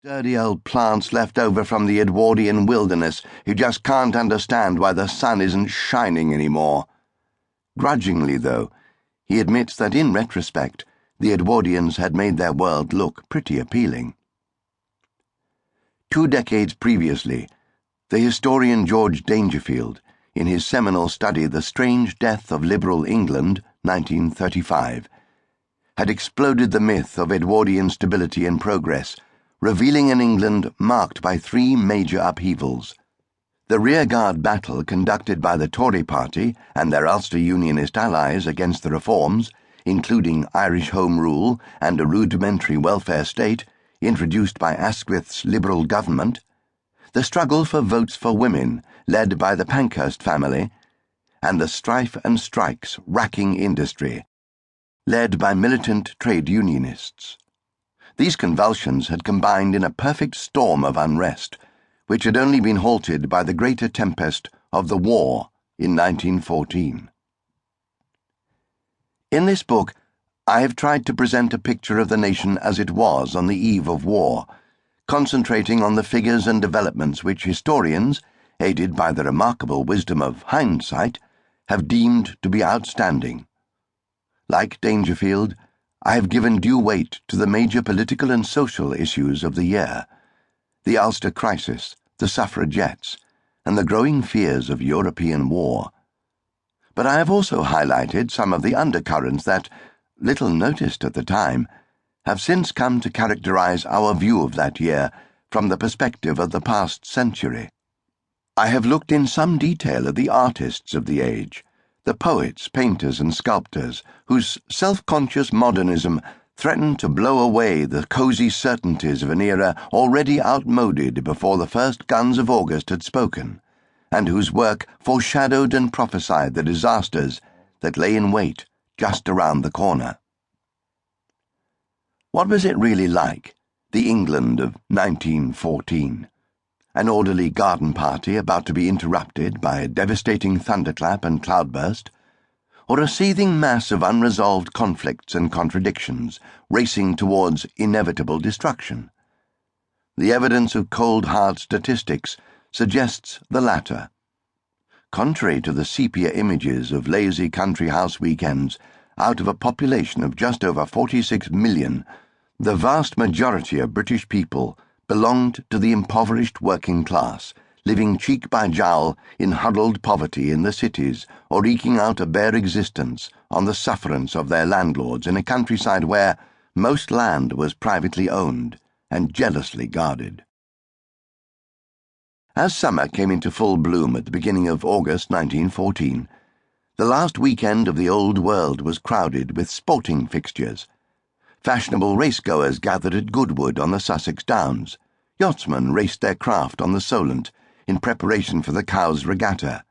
Dirty old plants left over from the Edwardian wilderness who just can't understand why the sun isn't shining anymore. Grudgingly, though, he admits that in retrospect, the Edwardians had made their world look pretty appealing. 2 decades previously, the historian George Dangerfield, in his seminal study The Strange Death of Liberal England, 1935, had exploded the myth of Edwardian stability and progress, revealing an England marked by 3 major upheavals: the rearguard battle conducted by the Tory party and their Ulster Unionist allies against the reforms, including Irish Home Rule and a rudimentary welfare state introduced by Asquith's Liberal government, the struggle for votes for women led by the Pankhurst family, and the strife and strikes racking industry led by militant trade unionists. These convulsions had combined in a perfect storm of unrest, which had only been halted by the greater tempest of the war in 1914. In this book, I have tried to present a picture of the nation as it was on the eve of war, concentrating on the figures and developments which historians, aided by the remarkable wisdom of hindsight, have deemed to be outstanding. Like Dangerfield, I have given due weight to the major political and social issues of the year: the Ulster crisis, the suffragettes, and the growing fears of European war. But I have also highlighted some of the undercurrents that, little noticed at the time, have since come to characterize our view of that year from the perspective of the past century. I have looked in some detail at the artists of the age, the poets, painters, and sculptors whose self-conscious modernism threatened to blow away the cosy certainties of an era already outmoded before the first guns of August had spoken, and whose work foreshadowed and prophesied the disasters that lay in wait just around the corner. What was it really like, the England of 1914? An orderly garden party about to be interrupted by a devastating thunderclap and cloudburst, or a seething mass of unresolved conflicts and contradictions racing towards inevitable destruction? The evidence of cold hard statistics suggests the latter. Contrary to the sepia images of lazy country house weekends, out of a population of just over 46 million, the vast majority of British people belonged to the impoverished working class, living cheek by jowl in huddled poverty in the cities or eking out a bare existence on the sufferance of their landlords in a countryside where most land was privately owned and jealously guarded. As summer came into full bloom at the beginning of August 1914, the last weekend of the old world was crowded with sporting fixtures. Fashionable racegoers gathered at Goodwood on the Sussex Downs. Yachtsmen raced their craft on the Solent in preparation for the Cowes Regatta.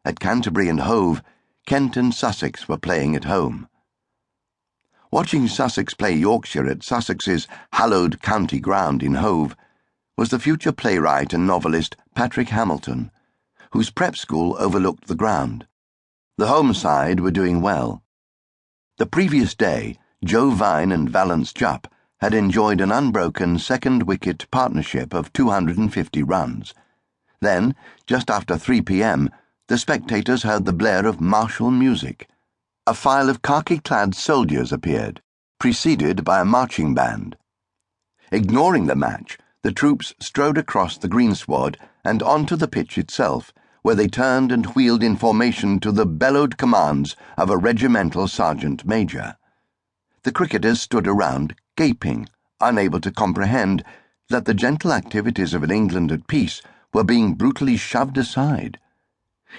At Canterbury and Hove, Kent and Sussex were playing at home. Watching Sussex play Yorkshire at Sussex's hallowed county ground in Hove was the future playwright and novelist Patrick Hamilton, whose prep school overlooked the ground. The home side were doing well. The previous day, Joe Vine and Valence Jupp had enjoyed an unbroken second-wicket partnership of 250 runs. Then, just after 3 p.m., the spectators heard the blare of martial music. A file of khaki-clad soldiers appeared, preceded by a marching band. Ignoring the match, the troops strode across the greensward and onto the pitch itself, where they turned and wheeled in formation to the bellowed commands of a regimental sergeant-major. The cricketers stood around, gaping, unable to comprehend that the gentle activities of an England at peace were being brutally shoved aside.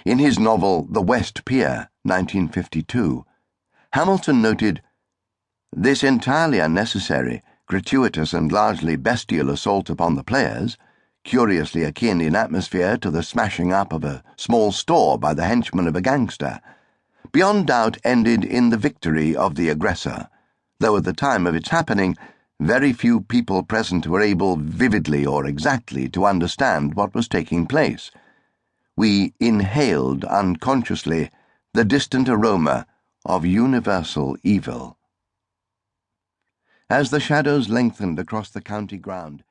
In his novel The West Pier, 1952, Hamilton noted, "This entirely unnecessary, gratuitous and largely bestial assault upon the players, curiously akin in atmosphere to the smashing up of a small store by the henchmen of a gangster, beyond doubt ended in the victory of the aggressor, though at the time of its happening, very few people present were able vividly or exactly to understand what was taking place. We inhaled unconsciously the distant aroma of universal evil." As the shadows lengthened across the county ground,